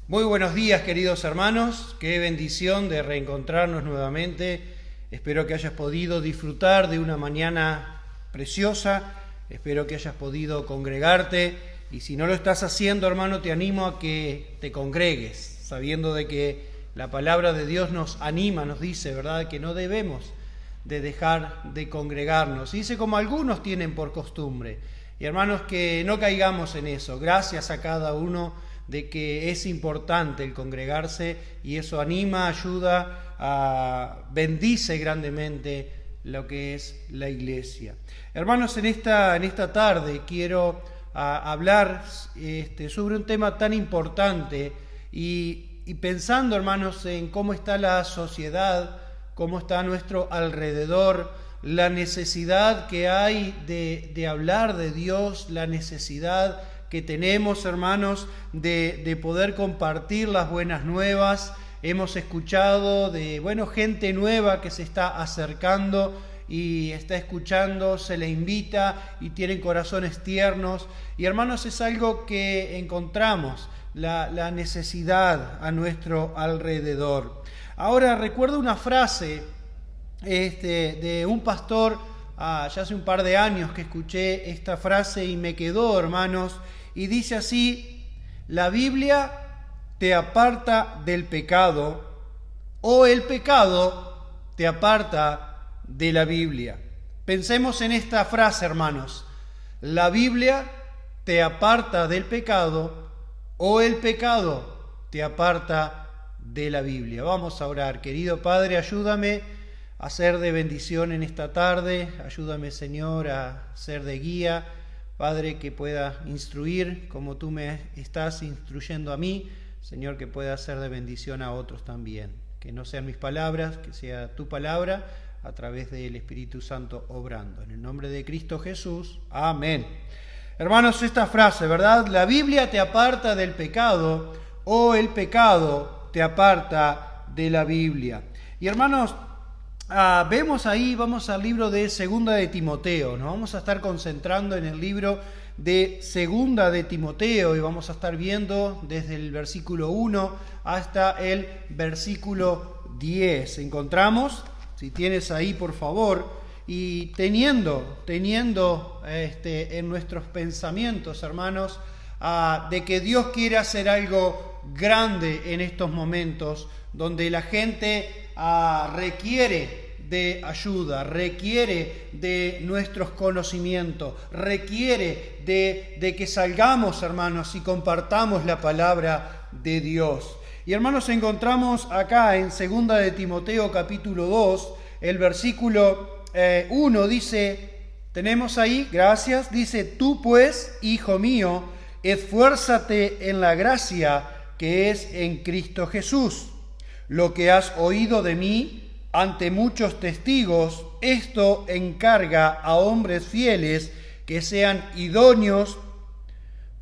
Muy buenos días, queridos hermanos. Qué bendición de reencontrarnos nuevamente. Espero que hayas podido disfrutar de una mañana preciosa. Espero que hayas podido congregarte. Y si no lo estás haciendo, hermano, te animo a que te congregues, sabiendo de que la palabra de Dios nos anima, nos dice, ¿verdad?, que no debemos de dejar de congregarnos. Y dice como algunos tienen por costumbre. Y hermanos, que no caigamos en eso. Gracias a cada uno de que es importante el congregarse y eso anima, ayuda, bendice grandemente lo que es la iglesia. Hermanos, en esta tarde quiero hablar sobre un tema tan importante y pensando, hermanos, en cómo está la sociedad, cómo está a nuestro alrededor, la necesidad que hay de hablar de Dios, la necesidad que tenemos, hermanos, de poder compartir las buenas nuevas. Hemos escuchado de, gente nueva que se está acercando y está escuchando, se le invita y tienen corazones tiernos. Y hermanos, es algo que encontramos, la necesidad a nuestro alrededor. Ahora recuerdo una frase de un pastor, ya hace un par de años que escuché esta frase y me quedó, hermanos, y dice así: la Biblia te aparta del pecado o el pecado te aparta de la Biblia. Pensemos en esta frase, hermanos: la Biblia te aparta del pecado o el pecado te aparta de la Biblia. Vamos a orar. Querido Padre, ayúdame a ser de bendición en esta tarde. Ayúdame, Señor, a ser de guía. Padre, que pueda instruir como tú me estás instruyendo a mí. Señor, que pueda ser de bendición a otros también. Que no sean mis palabras, que sea tu palabra a través del Espíritu Santo obrando. En el nombre de Cristo Jesús. Amén. Hermanos, esta frase, ¿verdad? La Biblia te aparta del pecado o el pecado te aparta de la Biblia. Y hermanos, vemos ahí, vamos al libro de Segunda de Timoteo. Nos vamos a estar concentrando en el libro de Segunda de Timoteo y vamos a estar viendo desde el versículo 1 hasta el versículo 10. Encontramos, si tienes ahí, por favor, y teniendo en nuestros pensamientos, hermanos, de que Dios quiere hacer algo grande en estos momentos donde la gente requiere de ayuda, requiere de nuestros conocimientos, requiere de que salgamos, hermanos, y compartamos la palabra de Dios. Y hermanos, encontramos acá en 2 de Timoteo capítulo 2, el versículo 1 dice, tenemos ahí, gracias, dice: tú pues, hijo mío, esfuérzate en la gracia que es en Cristo Jesús. Lo que has oído de mí ante muchos testigos, esto encarga a hombres fieles que sean idóneos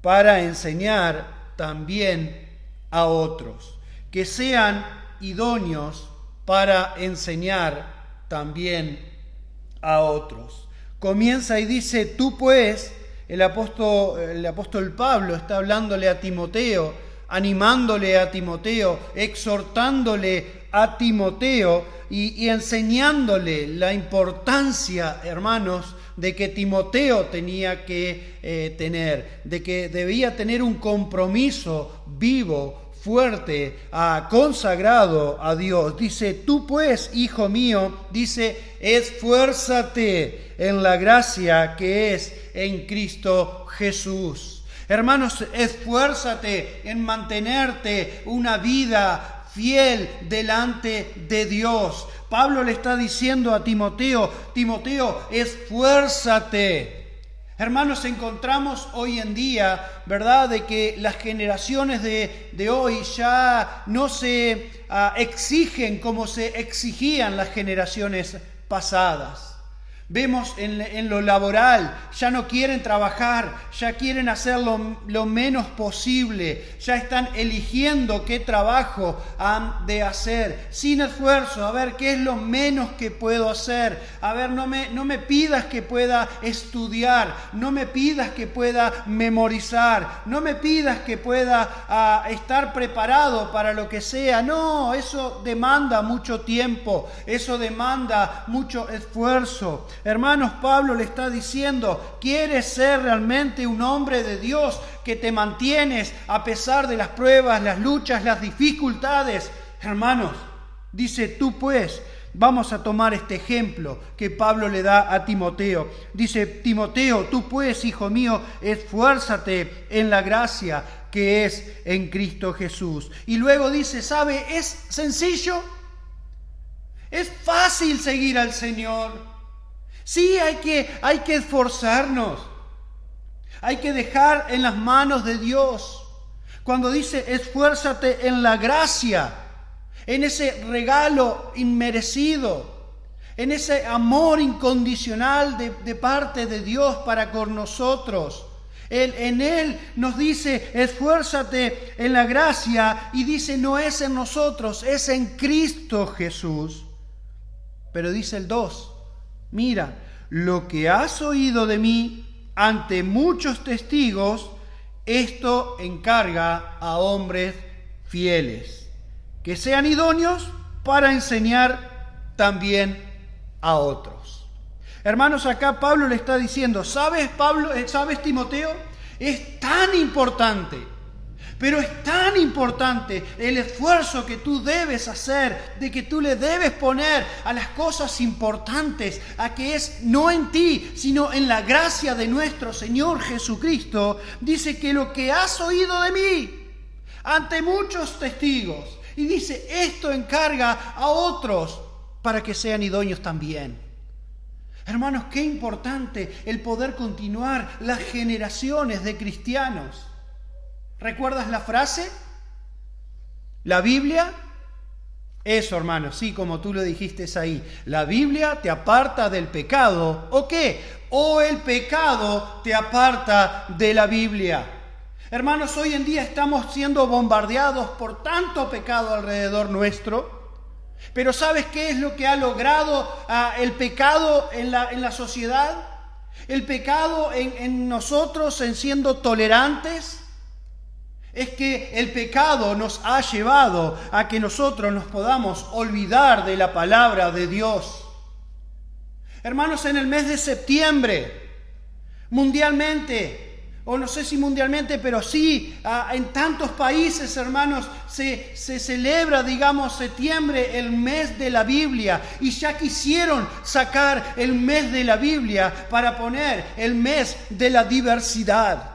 para enseñar también a otros. Que sean idóneos para enseñar también a otros. Comienza y dice: tú pues, el apóstol Pablo está hablándole a Timoteo, animándole a Timoteo, exhortándole a Timoteo y enseñándole la importancia, hermanos, de que Timoteo tenía que tener, de que debía tener un compromiso vivo, fuerte, consagrado a Dios. Dice: tú pues, hijo mío, dice, esfuérzate en la gracia que es en Cristo Jesús. Hermanos, esfuérzate en mantenerte una vida fiel delante de Dios. Pablo le está diciendo a Timoteo: Timoteo, esfuérzate. Hermanos, encontramos hoy en día, ¿verdad?, de que las generaciones de hoy ya no se exigen como se exigían las generaciones pasadas. Vemos en lo laboral, ya no quieren trabajar, ya quieren hacer lo menos posible, ya están eligiendo qué trabajo han de hacer, sin esfuerzo, a ver qué es lo menos que puedo hacer, a ver, no me pidas que pueda estudiar, no me pidas que pueda memorizar, no me pidas que pueda estar preparado para lo que sea, no, eso demanda mucho tiempo, eso demanda mucho esfuerzo. Hermanos, Pablo le está diciendo, ¿quieres ser realmente un hombre de Dios que te mantienes a pesar de las pruebas, las luchas, las dificultades? Hermanos, dice, tú pues, vamos a tomar este ejemplo que Pablo le da a Timoteo. Dice, Timoteo, tú pues, hijo mío, esfuérzate en la gracia que es en Cristo Jesús. Y luego dice, ¿sabe? Es sencillo, es fácil seguir al Señor. Sí, hay que esforzarnos, hay que dejar en las manos de Dios. Cuando dice esfuérzate en la gracia, en ese regalo inmerecido, en ese amor incondicional de parte de Dios para con nosotros. En Él nos dice esfuérzate en la gracia y dice no es en nosotros, es en Cristo Jesús. Pero dice el 2. Mira, lo que has oído de mí ante muchos testigos, esto encarga a hombres fieles, que sean idóneos para enseñar también a otros. Hermanos, acá Pablo le está diciendo, ¿sabes, Timoteo? Es tan importante. Pero es tan importante el esfuerzo que tú debes hacer, de que tú le debes poner a las cosas importantes, a que es no en ti, sino en la gracia de nuestro Señor Jesucristo. Dice que lo que has oído de mí ante muchos testigos, y dice esto encarga a otros para que sean idóneos también. Hermanos, qué importante el poder continuar las generaciones de cristianos. ¿Recuerdas la frase? La Biblia, eso hermanos, sí, como tú lo dijiste es ahí. La Biblia te aparta del pecado. ¿O qué? O el pecado te aparta de la Biblia. Hermanos, hoy en día estamos siendo bombardeados por tanto pecado alrededor nuestro. Pero ¿sabes qué es lo que ha logrado el pecado en la sociedad? El pecado en nosotros, en siendo tolerantes. Es que el pecado nos ha llevado a que nosotros nos podamos olvidar de la palabra de Dios. Hermanos, en el mes de septiembre, mundialmente, o no sé si mundialmente, pero sí, en tantos países, hermanos, se celebra, digamos, septiembre, el mes de la Biblia. Y ya quisieron sacar el mes de la Biblia para poner el mes de la diversidad.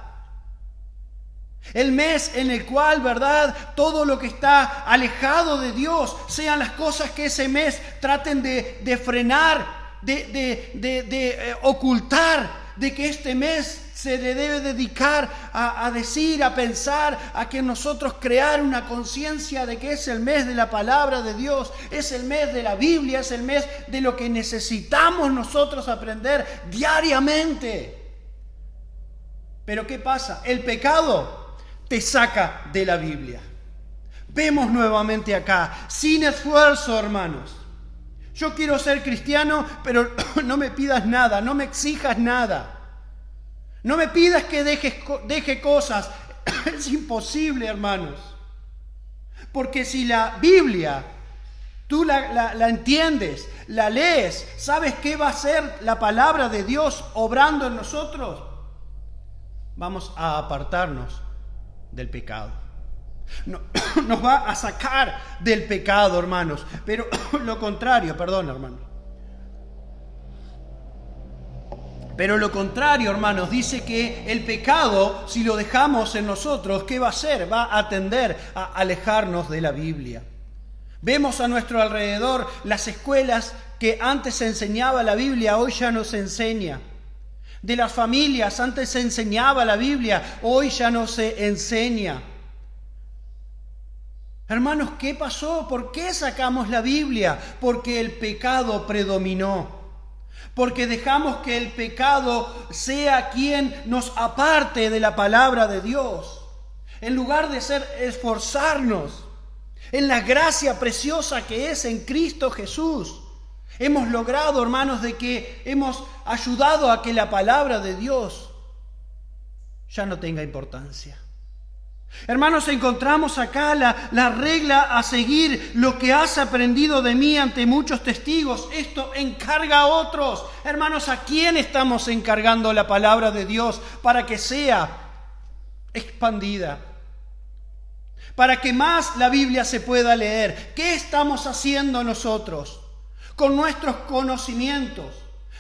El mes en el cual, ¿verdad?, todo lo que está alejado de Dios sean las cosas que ese mes traten de frenar, de ocultar, de que este mes se le debe dedicar a decir, a pensar, a que nosotros crear una conciencia de que es el mes de la palabra de Dios, es el mes de la Biblia, es el mes de lo que necesitamos nosotros aprender diariamente. Pero ¿qué pasa? El pecado te saca de la Biblia. Vemos nuevamente acá, sin esfuerzo, hermanos. Yo quiero ser cristiano, pero no me pidas nada, no me exijas nada. No me pidas que deje cosas. Es imposible, hermanos. Porque si la Biblia, tú la entiendes, la lees, ¿sabes qué va a ser la palabra de Dios obrando en nosotros? Vamos a apartarnos del pecado. Nos va a sacar del pecado, hermanos. Pero lo contrario, perdón, hermanos. Pero lo contrario, hermanos, dice que el pecado, si lo dejamos en nosotros, ¿qué va a hacer? Va a tender a alejarnos de la Biblia. Vemos a nuestro alrededor las escuelas que antes se enseñaba la Biblia, hoy ya no se enseña. De las familias, antes se enseñaba la Biblia, hoy ya no se enseña. Hermanos, ¿qué pasó? ¿Por qué sacamos la Biblia? Porque el pecado predominó. porque dejamos que el pecado sea quien nos aparte de la palabra de Dios. En lugar de esforzarnos en la gracia preciosa que es en Cristo Jesús, hemos logrado, hermanos, de que hemos ayudado a que la palabra de Dios ya no tenga importancia. Hermanos, encontramos acá la regla a seguir: lo que has aprendido de mí ante muchos testigos, esto encarga a otros. Hermanos, ¿a quién estamos encargando la palabra de Dios para que sea expandida? Para que más la Biblia se pueda leer. ¿Qué estamos haciendo nosotros con nuestros conocimientos?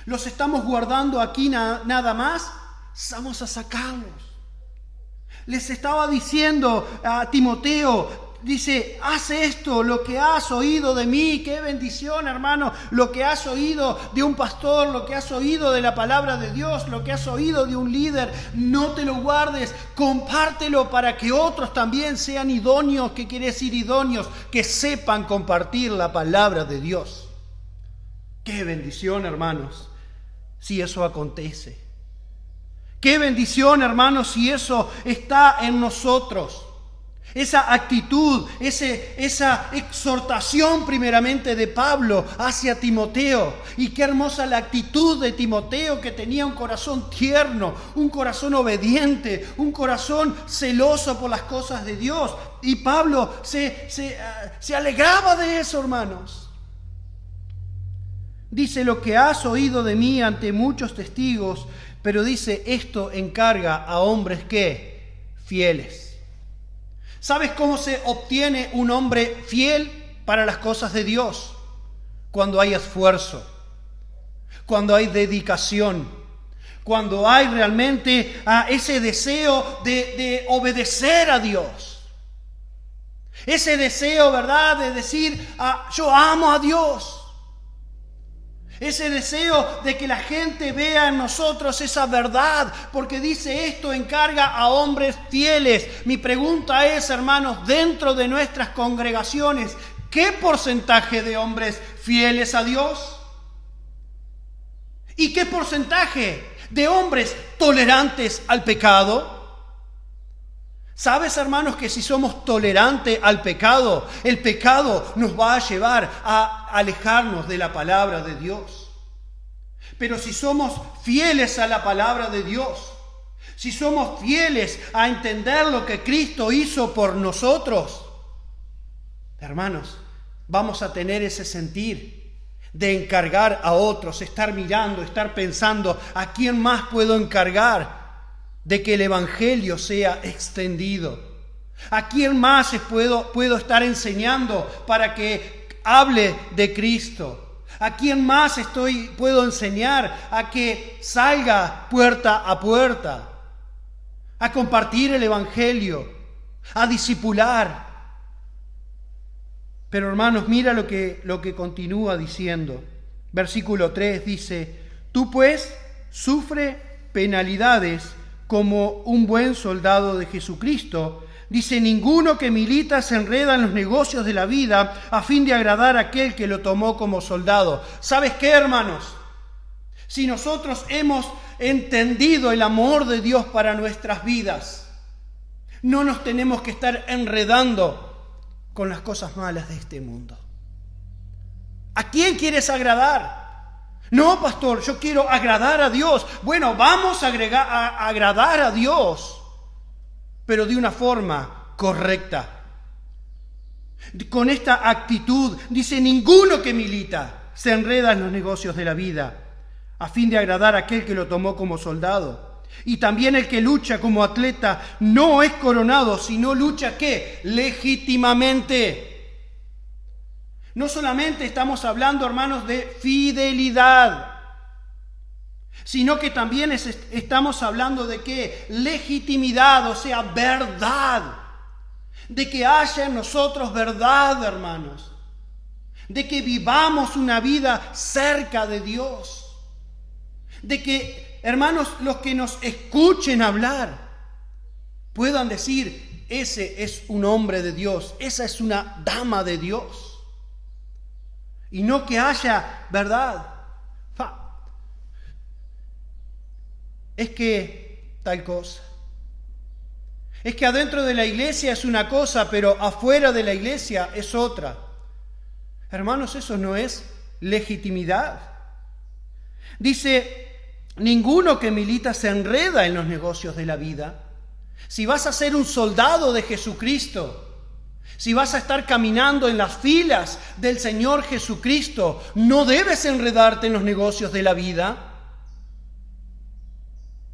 ¿Los estamos guardando aquí nada más? Vamos a sacarlos. Les estaba diciendo a Timoteo, dice, haz esto, lo que has oído de mí. Qué bendición, hermano, lo que has oído de un pastor, lo que has oído de la palabra de Dios, lo que has oído de un líder, no te lo guardes, compártelo para que otros también sean idóneos. ¿Qué quiere decir idóneos? Que sepan compartir la palabra de Dios. Qué bendición, hermanos, si eso acontece. Qué bendición, hermanos, si eso está en nosotros. Esa actitud, esa exhortación primeramente de Pablo hacia Timoteo. Y qué hermosa la actitud de Timoteo, que tenía un corazón tierno, un corazón obediente, un corazón celoso por las cosas de Dios. Y Pablo se alegraba de eso, hermanos. Dice, lo que has oído de mí ante muchos testigos, pero dice, esto encarga a hombres ¿qué? Fieles. ¿Sabes cómo se obtiene un hombre fiel para las cosas de Dios? Cuando hay esfuerzo, cuando hay dedicación, cuando hay realmente ese deseo de obedecer a Dios. Ese deseo, ¿verdad?, de decir, yo amo a Dios. Ese deseo de que la gente vea en nosotros esa verdad, porque dice, esto encarga a hombres fieles. Mi pregunta es, hermanos, dentro de nuestras congregaciones, ¿qué porcentaje de hombres fieles a Dios? ¿Y qué porcentaje de hombres tolerantes al pecado? ¿Sabes, hermanos, que si somos tolerantes al pecado, el pecado nos va a llevar a alejarnos de la palabra de Dios? Pero si somos fieles a la palabra de Dios, si somos fieles a entender lo que Cristo hizo por nosotros, hermanos, vamos a tener ese sentir de encargar a otros, estar mirando, estar pensando, ¿a quién más puedo encargar de que el Evangelio sea extendido? ¿A quién más puedo estar enseñando para que hable de Cristo? ¿A quién más puedo enseñar a que salga puerta a puerta, a compartir el Evangelio, a discipular? Pero hermanos, mira lo que continúa diciendo. Versículo 3 dice, tú pues sufre penalidades como un buen soldado de Jesucristo. Dice, ninguno que milita se enreda en los negocios de la vida a fin de agradar a aquel que lo tomó como soldado. ¿Sabes qué, hermanos? Si nosotros hemos entendido el amor de Dios para nuestras vidas, no nos tenemos que estar enredando con las cosas malas de este mundo. ¿A quién quieres agradar? No, pastor, yo quiero agradar a Dios. Bueno, vamos a agradar a Dios, pero de una forma correcta. Con esta actitud, dice, ninguno que milita se enreda en los negocios de la vida, a fin de agradar a aquel que lo tomó como soldado. Y también el que lucha como atleta no es coronado, sino lucha ¿qué? Legítimamente. No solamente estamos hablando, hermanos, de fidelidad, sino que también estamos hablando de ¿qué? Legitimidad, o sea, verdad. De que haya en nosotros verdad, hermanos. De que vivamos una vida cerca de Dios. De que, hermanos, los que nos escuchen hablar puedan decir, ese es un hombre de Dios, esa es una dama de Dios. Y no que haya, ¿verdad?, es que tal cosa. Es que adentro de la iglesia es una cosa, pero afuera de la iglesia es otra. Hermanos, eso no es legitimidad. Dice, ninguno que milita se enreda en los negocios de la vida. Si vas a ser un soldado de Jesucristo, si vas a estar caminando en las filas del Señor Jesucristo, no debes enredarte en los negocios de la vida.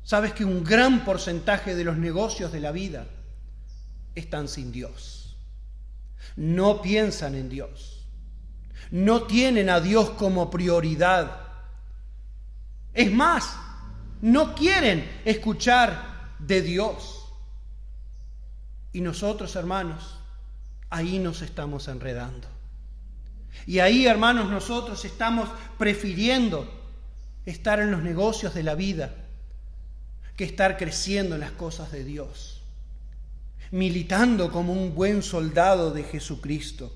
Sabes que un gran porcentaje de los negocios de la vida están sin Dios. No piensan en Dios. No tienen a Dios como prioridad. Es más, no quieren escuchar de Dios. Y nosotros, hermanos, ahí nos estamos enredando. Y ahí, hermanos, nosotros estamos prefiriendo estar en los negocios de la vida que estar creciendo en las cosas de Dios, militando como un buen soldado de Jesucristo.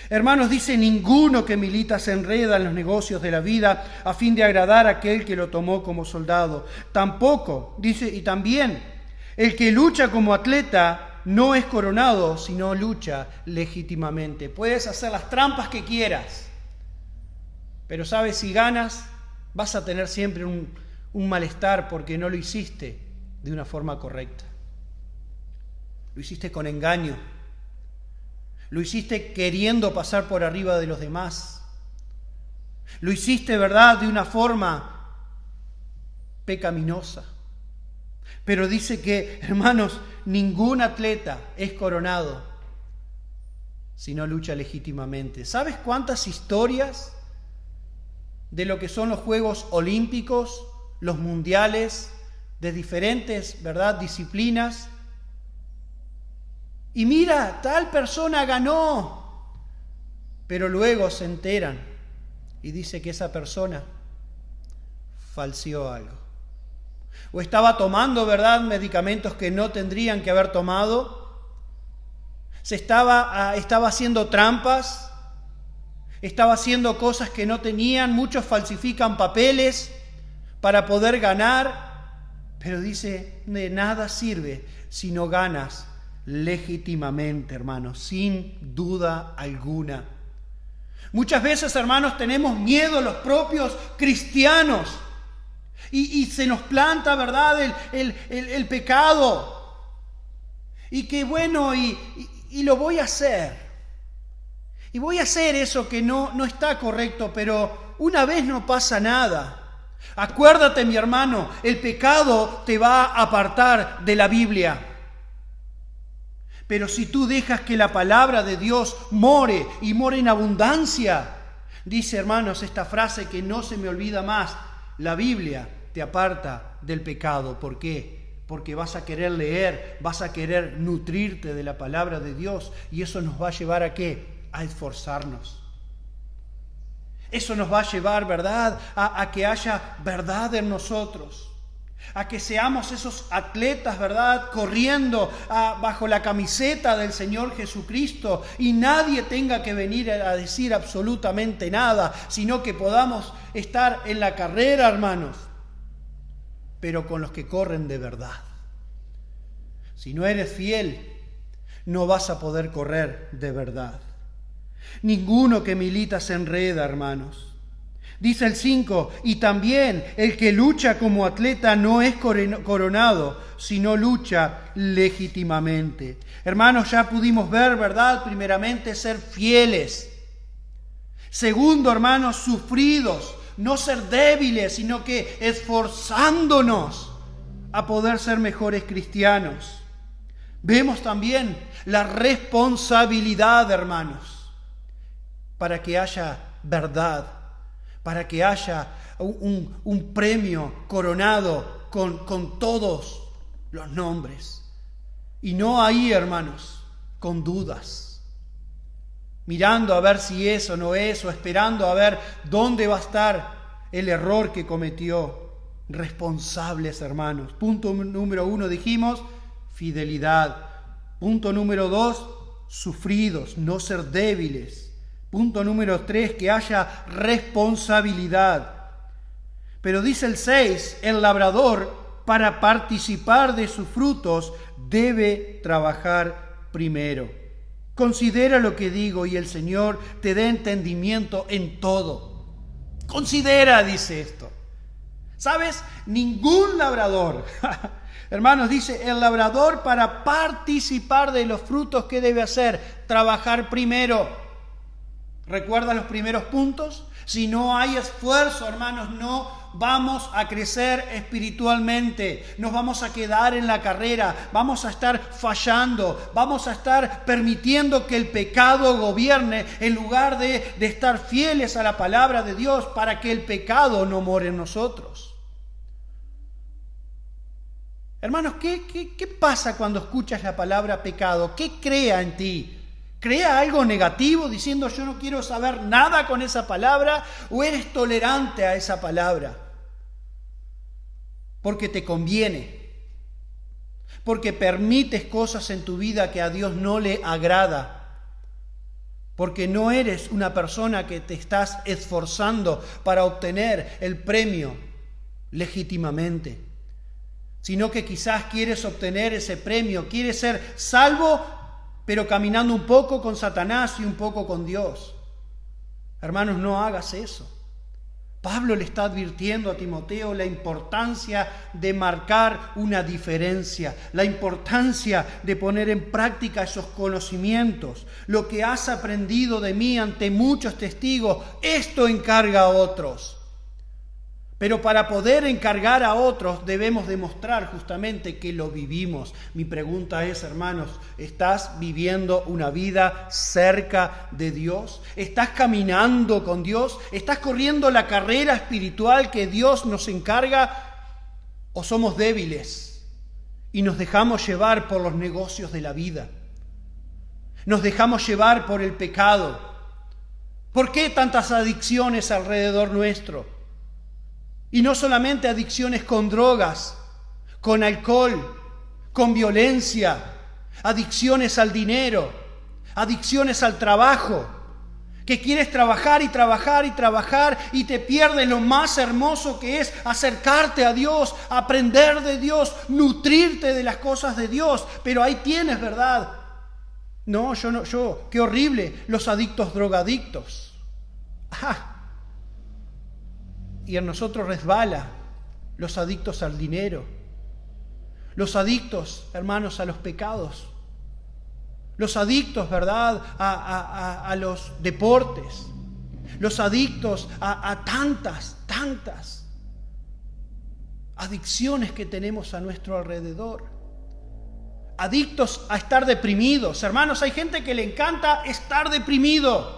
Hermanos, dice, ninguno que milita se enreda en los negocios de la vida a fin de agradar a aquel que lo tomó como soldado. Tampoco, dice, y también, el que lucha como atleta no es coronado, sino lucha legítimamente. Puedes hacer las trampas que quieras, pero sabes, si ganas, vas a tener siempre un malestar porque no lo hiciste de una forma correcta. Lo hiciste con engaño. Lo hiciste queriendo pasar por arriba de los demás. Lo hiciste, ¿verdad?, de una forma pecaminosa. Pero dice que, hermanos, ningún atleta es coronado si no lucha legítimamente. ¿Sabes cuántas historias de lo que son los Juegos Olímpicos, los mundiales, de diferentes, ¿verdad?, disciplinas? Y mira, tal persona ganó, pero luego se enteran y dice que esa persona falseó algo. O estaba tomando, ¿verdad?, medicamentos que no tendrían que haber tomado. Estaba haciendo trampas, estaba haciendo cosas que no tenían. Muchos falsifican papeles para poder ganar, pero dice, de nada sirve si no ganas legítimamente, hermanos, sin duda alguna. Muchas veces, hermanos, tenemos miedo los propios cristianos y se nos planta, ¿verdad?, el pecado. Y que bueno, y lo voy a hacer. Y voy a hacer eso que no está correcto, pero una vez no pasa nada. Acuérdate, mi hermano, el pecado te va a apartar de la Biblia. Pero si tú dejas que la palabra de Dios more y more en abundancia, dice, hermanos, esta frase que no se me olvida más, la Biblia te aparta del pecado. ¿Por qué? Porque vas a querer leer, vas a querer nutrirte de la palabra de Dios, y eso nos va a llevar ¿a qué? A esforzarnos. Eso nos va a llevar, ¿verdad?, a que haya verdad en nosotros. A que seamos esos atletas, ¿verdad?, corriendo bajo la camiseta del Señor Jesucristo, y nadie tenga que venir a decir absolutamente nada, sino que podamos estar en la carrera, hermanos, pero con los que corren de verdad. Si no eres fiel, no vas a poder correr de verdad. Ninguno que milita se enreda, hermanos. Dice el 5, y también el que lucha como atleta no es coronado, sino lucha legítimamente. Hermanos, ya pudimos ver, ¿verdad? Primeramente, ser fieles. Segundo, hermanos, sufridos, no ser débiles, sino que esforzándonos a poder ser mejores cristianos. Vemos también la responsabilidad, hermanos, para que haya verdad, para que haya un premio coronado con todos los nombres. Y no ahí, hermanos, con dudas, mirando a ver si es o no es, o esperando a ver dónde va a estar el error que cometió. Responsables, hermanos. Punto número 1 dijimos, fidelidad. Punto número 2, sufridos, no ser débiles. Punto número 3, que haya responsabilidad. Pero dice el 6, el labrador, para participar de sus frutos, debe trabajar primero. Considera lo que digo y el Señor te dé entendimiento en todo. Considera, dice esto. ¿Sabes? Ningún labrador, hermanos, dice el labrador para participar de los frutos, ¿qué debe hacer? Trabajar primero. ¿Recuerda los primeros puntos? Si no hay esfuerzo, hermanos, no vamos a crecer espiritualmente, nos vamos a quedar en la carrera, vamos a estar fallando, vamos a estar permitiendo que el pecado gobierne en lugar de estar fieles a la palabra de Dios para que el pecado no more en nosotros. Hermanos, ¿qué pasa cuando escuchas la palabra pecado? ¿Qué crea en ti? ¿Crea algo negativo diciendo yo no quiero saber nada con esa palabra? ¿O eres tolerante a esa palabra? Porque te conviene. Porque permites cosas en tu vida que a Dios no le agrada. Porque no eres una persona que te estás esforzando para obtener el premio legítimamente. Sino que quizás quieres obtener ese premio, quieres ser salvo, pero caminando un poco con Satanás y un poco con Dios. Hermanos, no hagas eso. Pablo le está advirtiendo a Timoteo la importancia de marcar una diferencia, la importancia de poner en práctica esos conocimientos. Lo que has aprendido de mí ante muchos testigos, esto encarga a otros. Pero para poder encargar a otros debemos demostrar justamente que lo vivimos. Mi pregunta es, hermanos, ¿estás viviendo una vida cerca de Dios? ¿Estás caminando con Dios? ¿Estás corriendo la carrera espiritual que Dios nos encarga? ¿O somos débiles y nos dejamos llevar por los negocios de la vida? Nos dejamos llevar por el pecado. ¿Por qué tantas adicciones alrededor nuestro? Y no solamente adicciones con drogas, con alcohol, con violencia, adicciones al dinero, adicciones al trabajo, que quieres trabajar y trabajar y trabajar y te pierdes lo más hermoso que es acercarte a Dios, aprender de Dios, nutrirte de las cosas de Dios. Pero ahí tienes, ¿verdad? No, qué horrible, los adictos drogadictos. Y en nosotros resbala los adictos al dinero, los adictos, hermanos, a los pecados, los adictos, ¿verdad?, a los deportes, los adictos a tantas adicciones que tenemos a nuestro alrededor. Adictos a estar deprimidos. Hermanos, hay gente que le encanta estar deprimido.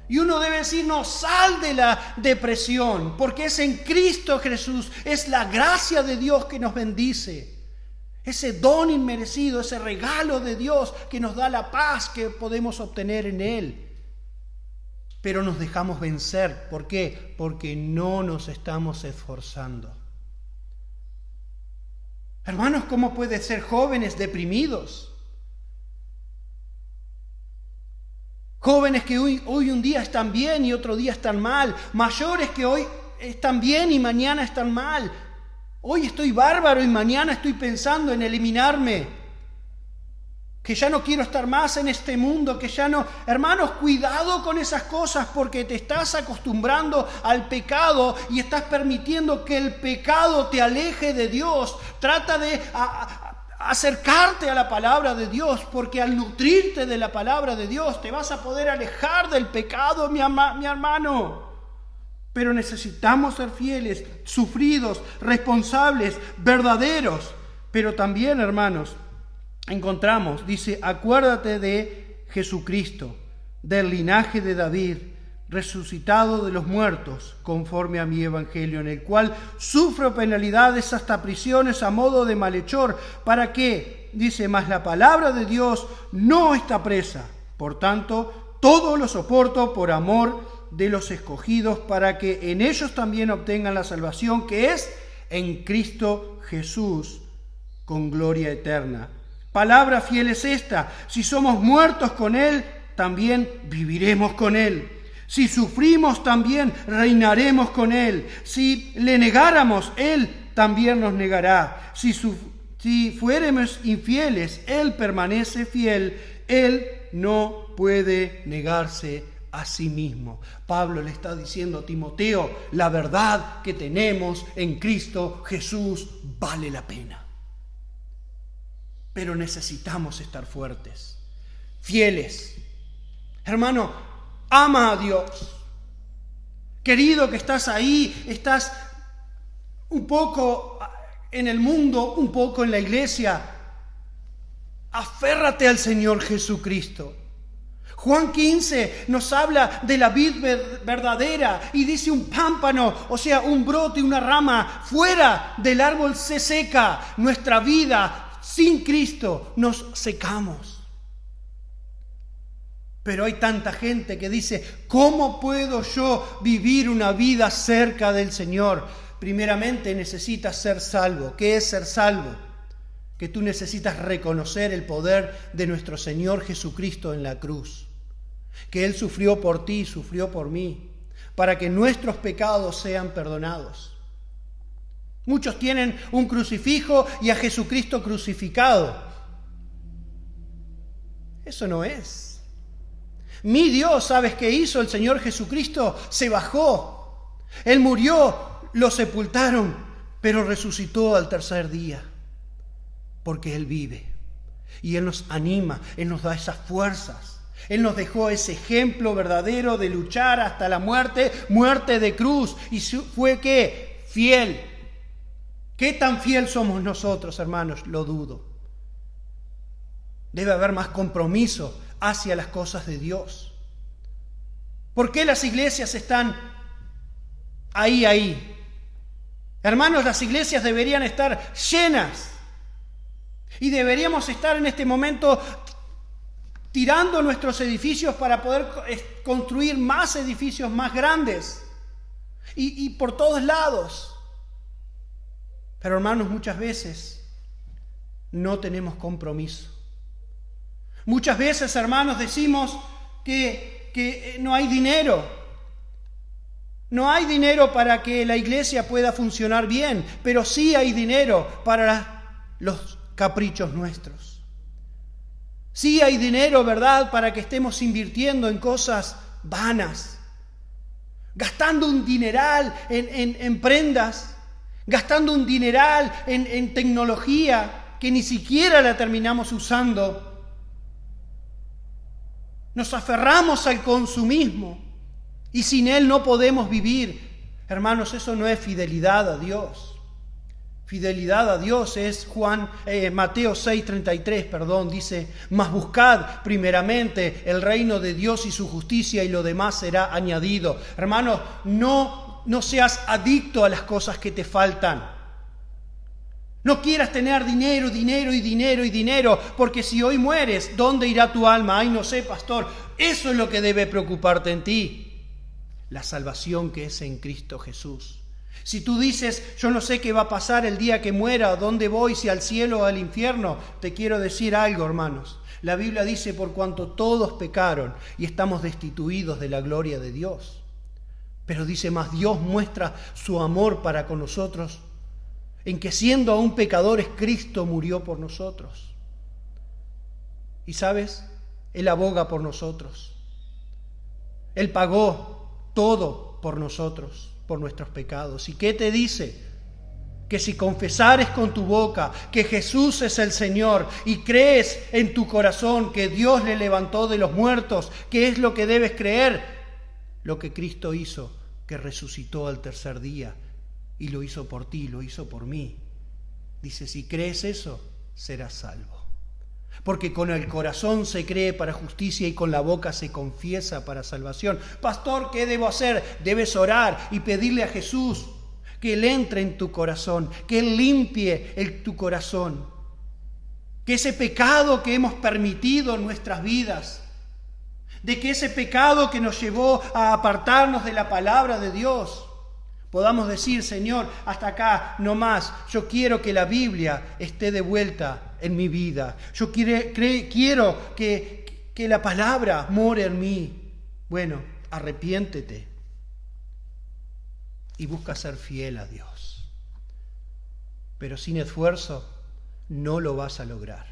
Y uno debe decir, no, sal de la depresión, porque es en Cristo Jesús, es la gracia de Dios que nos bendice. Ese don inmerecido, ese regalo de Dios que nos da la paz que podemos obtener en Él. Pero nos dejamos vencer. ¿Por qué? Porque no nos estamos esforzando. Hermanos, ¿cómo puede ser jóvenes deprimidos? Jóvenes que hoy un día están bien y otro día están mal. Mayores que hoy están bien y mañana están mal. Hoy estoy bárbaro y mañana estoy pensando en eliminarme. Que ya no quiero estar más en este mundo, que ya no... Hermanos, cuidado con esas cosas porque te estás acostumbrando al pecado y estás permitiendo que el pecado te aleje de Dios. Trata de acercarte a la palabra de Dios, porque al nutrirte de la palabra de Dios te vas a poder alejar del pecado, mi hermano. Pero necesitamos ser fieles, sufridos, responsables, verdaderos. Pero también, hermanos, encontramos, dice, acuérdate de Jesucristo, del linaje de David, resucitado de los muertos, conforme a mi evangelio, en el cual sufro penalidades hasta prisiones a modo de malhechor, para que, dice, mas la palabra de Dios no está presa. Por tanto, todo lo soporto por amor de los escogidos, para que en ellos también obtengan la salvación que es en Cristo Jesús, con gloria eterna. Palabra fiel es esta: si somos muertos con Él, también viviremos con Él. Si sufrimos, también reinaremos con Él. Si le negáramos, Él también nos negará. Si fuéramos infieles, Él permanece fiel. Él no puede negarse a sí mismo. Pablo le está diciendo a Timoteo, la verdad que tenemos en Cristo Jesús vale la pena. Pero necesitamos estar fuertes, fieles. Hermano, ama a Dios. Querido que estás ahí, estás un poco en el mundo, un poco en la iglesia. Aférrate al Señor Jesucristo. Juan 15 nos habla de la vid verdadera y dice un pámpano, o sea, un brote, una rama fuera del árbol se seca. Nuestra vida sin Cristo nos secamos. Pero hay tanta gente que dice, ¿cómo puedo yo vivir una vida cerca del Señor? Primeramente necesitas ser salvo. ¿Qué es ser salvo? Que tú necesitas reconocer el poder de nuestro Señor Jesucristo en la cruz. Que Él sufrió por ti, sufrió por mí, para que nuestros pecados sean perdonados. Muchos tienen un crucifijo y a Jesucristo crucificado. Eso no es. Mi Dios, ¿sabes qué hizo el Señor Jesucristo? Se bajó. Él murió, lo sepultaron, pero resucitó al tercer día. Porque Él vive. Y Él nos anima, Él nos da esas fuerzas. Él nos dejó ese ejemplo verdadero de luchar hasta la muerte, muerte de cruz. ¿Y fue qué? Fiel. ¿Qué tan fiel somos nosotros, hermanos? Lo dudo. Debe haber más compromiso hacia las cosas de Dios. ¿Por qué las iglesias están ahí? Hermanos, las iglesias deberían estar llenas. Y deberíamos estar en este momento tirando nuestros edificios para poder construir más edificios más grandes y por todos lados. Pero hermanos, muchas veces no tenemos compromiso. Muchas veces, hermanos, decimos que no hay dinero. No hay dinero para que la iglesia pueda funcionar bien, pero sí hay dinero para los caprichos nuestros. Sí hay dinero, ¿verdad?, para que estemos invirtiendo en cosas vanas, gastando un dineral en prendas, gastando un dineral en tecnología que ni siquiera la terminamos usando. Nos aferramos al consumismo y sin él no podemos vivir. Hermanos, eso no es fidelidad a Dios. Fidelidad a Dios es Mateo 6:33, dice, mas buscad primeramente el reino de Dios y su justicia y lo demás será añadido. Hermanos, no seas adicto a las cosas que te faltan. No quieras tener dinero, porque si hoy mueres, ¿dónde irá tu alma? Ay, no sé, pastor. Eso es lo que debe preocuparte en ti. La salvación que es en Cristo Jesús. Si tú dices, yo no sé qué va a pasar el día que muera, ¿dónde voy? Si al cielo o al infierno, te quiero decir algo, hermanos. La Biblia dice, por cuanto todos pecaron y estamos destituidos de la gloria de Dios. Pero dice más, Dios muestra su amor para con nosotros, en que siendo aún pecadores, Cristo murió por nosotros. Y ¿sabes? Él aboga por nosotros. Él pagó todo por nosotros, por nuestros pecados. ¿Y qué te dice? Que si confesares con tu boca que Jesús es el Señor y crees en tu corazón que Dios le levantó de los muertos, ¿qué es lo que debes creer? Lo que Cristo hizo, que resucitó al tercer día y lo hizo por ti, lo hizo por mí. Dice, si crees eso, serás salvo. Porque con el corazón se cree para justicia y con la boca se confiesa para salvación. Pastor, ¿qué debo hacer? Debes orar y pedirle a Jesús que Él entre en tu corazón, que Él limpie tu corazón. Que ese pecado que hemos permitido en nuestras vidas, de que ese pecado que nos llevó a apartarnos de la palabra de Dios, podamos decir, Señor, hasta acá, no más. Yo quiero que la Biblia esté de vuelta en mi vida. Yo quiero que la palabra more en mí. Bueno, arrepiéntete y busca ser fiel a Dios. Pero sin esfuerzo no lo vas a lograr.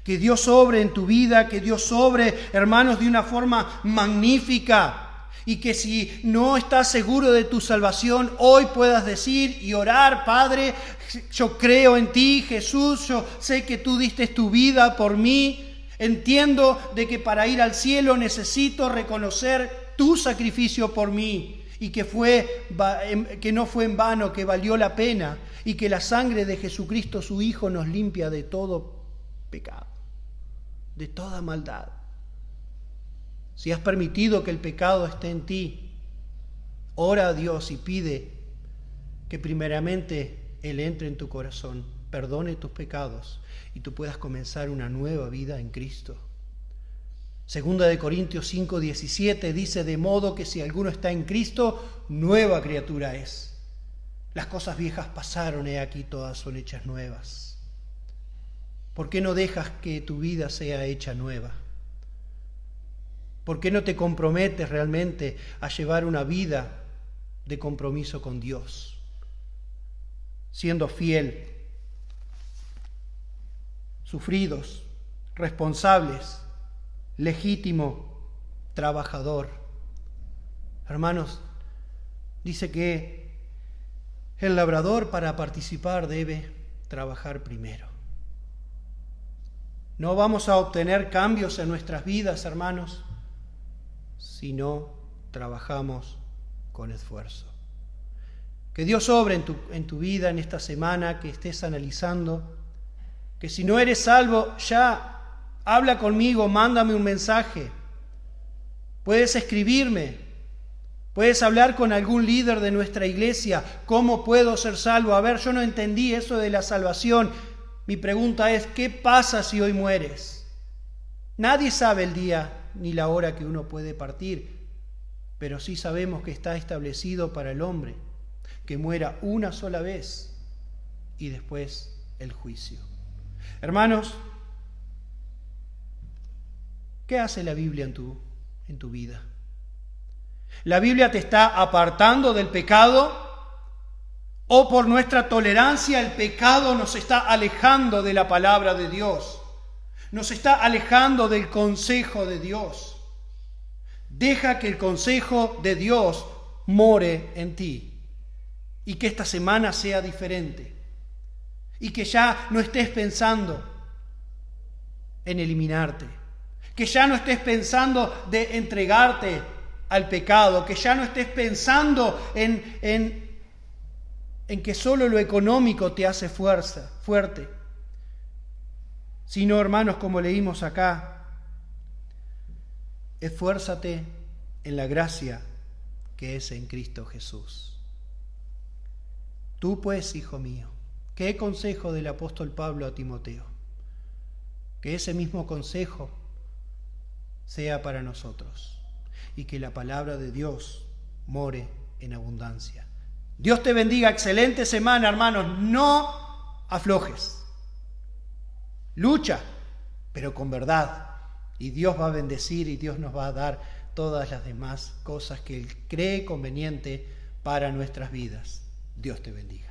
Que Dios obre en tu vida, que Dios obre, hermanos, de una forma magnífica. Y que si no estás seguro de tu salvación, hoy puedas decir y orar: Padre, yo creo en ti, Jesús, yo sé que tú diste tu vida por mí. Entiendo de que para ir al cielo necesito reconocer tu sacrificio por mí y que no fue en vano, que valió la pena y que la sangre de Jesucristo, su Hijo, nos limpia de todo pecado, de toda maldad. Si has permitido que el pecado esté en ti, ora a Dios y pide que primeramente Él entre en tu corazón, perdone tus pecados y tú puedas comenzar una nueva vida en Cristo. Segunda de Corintios 5:17 dice: de modo que si alguno está en Cristo, nueva criatura es. Las cosas viejas pasaron, he aquí todas son hechas nuevas. ¿Por qué no dejas que tu vida sea hecha nueva? ¿Por qué no te comprometes realmente a llevar una vida de compromiso con Dios, siendo fiel, sufridos, responsables, legítimo, trabajador? Hermanos, dice que el labrador para participar debe trabajar primero. No vamos a obtener cambios en nuestras vidas, hermanos, si no trabajamos con esfuerzo. Que Dios obre en tu vida en esta semana, que estés analizando, que si no eres salvo, ya habla conmigo, mándame un mensaje. Puedes escribirme, puedes hablar con algún líder de nuestra iglesia. ¿Cómo puedo ser salvo? A ver, yo no entendí eso de la salvación. Mi pregunta es: ¿qué pasa si hoy mueres? Nadie sabe el día ni la hora que uno puede partir, pero sí sabemos que está establecido para el hombre que muera una sola vez y después el juicio. Hermanos, ¿qué hace la Biblia en tu vida? ¿La Biblia te está apartando del pecado? ¿O por nuestra tolerancia el pecado nos está alejando de la palabra de Dios? Nos está alejando del consejo de Dios. Deja que el consejo de Dios more en ti y que esta semana sea diferente y que ya no estés pensando en eliminarte, que ya no estés pensando de entregarte al pecado, que ya no estés pensando en que solo lo económico te hace fuerte. Sino, hermanos, como leímos acá, esfuérzate en la gracia que es en Cristo Jesús. Tú pues, hijo mío, ¿qué consejo del apóstol Pablo a Timoteo? Que ese mismo consejo sea para nosotros y que la palabra de Dios more en abundancia. Dios te bendiga. Excelente semana, hermanos. No aflojes. Lucha, pero con verdad. Y Dios va a bendecir y Dios nos va a dar todas las demás cosas que Él cree conveniente para nuestras vidas. Dios te bendiga.